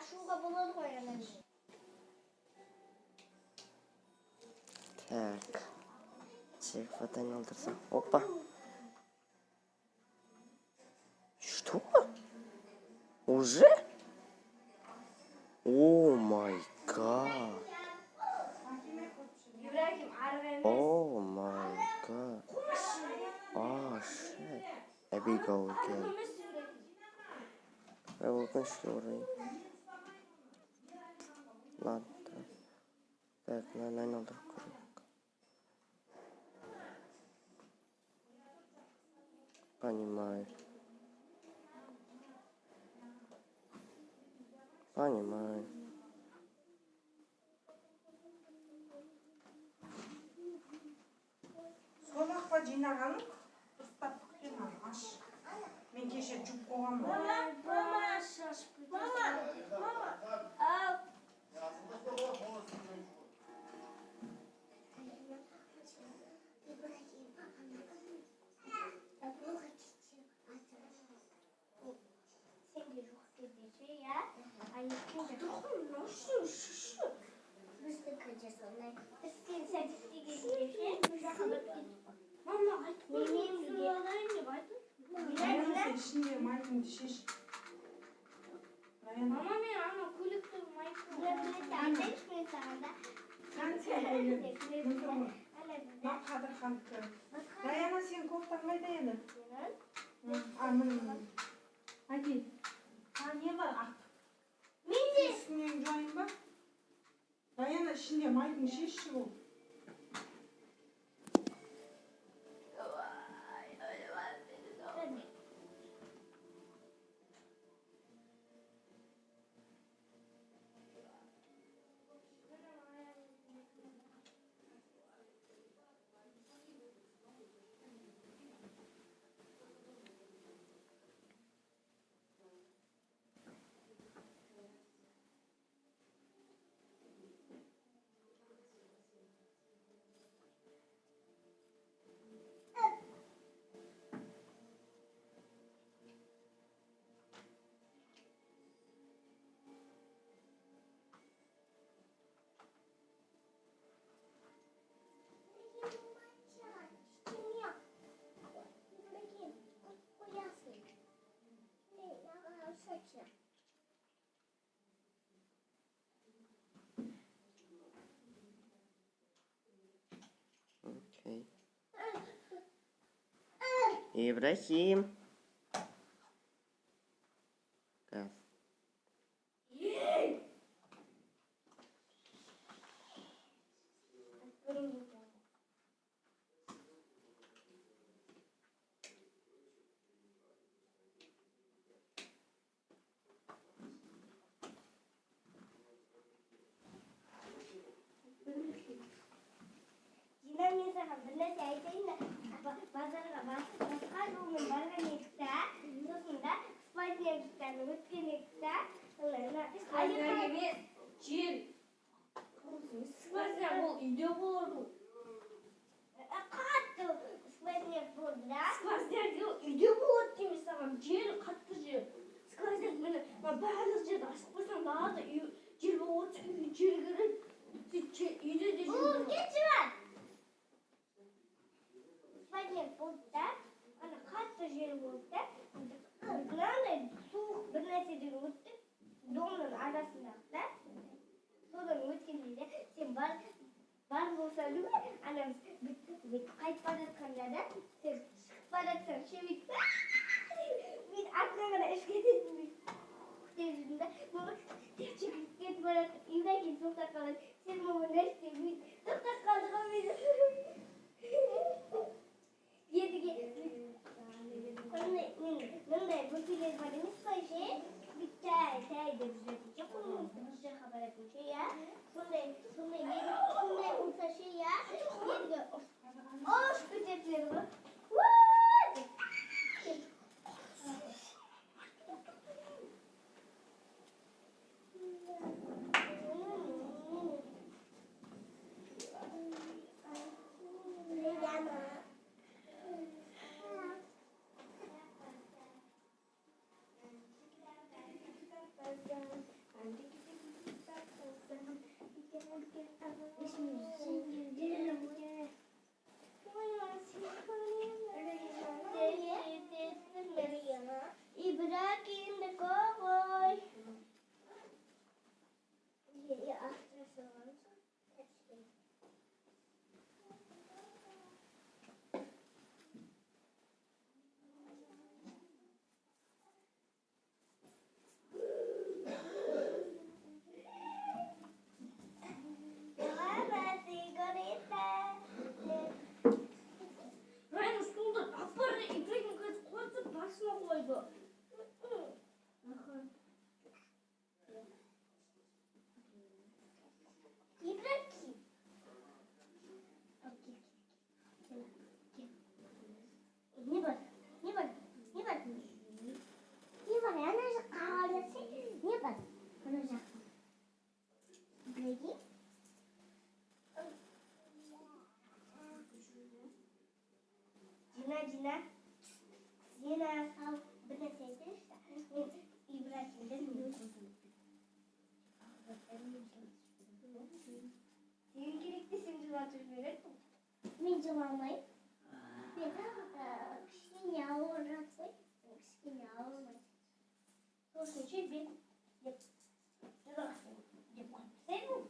ашууга болот го анан. Так. Всех фото не алдырсам. Опа. Что? Уже? О май гад. О май гад. Oh shit. Abigail again. Я выключил уже. Ладно. Так, надо. Понимаю. Солаққа жинағаның ұстап күткен аш. Мен кеше жүк қоғам. Мама, шашып Мама. Ал. İçinde maytın şiş. Mama men ана көліктің Бақ Қадырхандікі. Даяна сен кофтан қайда еді? Әке, не бар ақ? Менде. Үстінен жайын ба? Даяна ішінде майтын шешші бұл. Окей. Ибрахим. Газ. Мен саған бір нәрсе айтайын да, базарға басқа жолмен барған едік та, сосын да сквознягтан өткен едік та, Сквозняк емес, жел. Сквозняк ол үйде болады. Қатты сквозняк болды да. Сквозняк үйде болады деймін саған, жел, қатты жел. Сквозняк мені барлық жерді ашып қойсаң, далада жел болып отырса, жел кіреді. Үйде де жел болады. Кетші бар. Сквозняк болды да, қатты жел болды да, мынандай суық бір нәрседен өттік, домның арасындағы да, содан өткенде де, сен бар болсаң да, бүйтіп қайтып бара жатқанда да, сен шығып бара жатсаң, шебейт, мен артына қарай ішке кететін күтіп жүрдім да, кетіп бара жатып, Ибрахим тоқтап қалады, сен маған не істеп, тоқтап қалды ғой мені. Едіге, мындай бөкелер бар емес қой ше, тәй деп жүретін ше, қолымыз жаққа баратын ше, я? Сондай болса ше, я? Едіге, ош көтерсілер ғой. And Cina. Al bir de sevdir işte. İbrahim'den senin gerekli sen cıvatır verir mi? Ben cıvamayım. Ben kışkın yağı uğratmayım. Kışkın yağı uğratmayım. Sonra şey ben yapamam. Sen mi?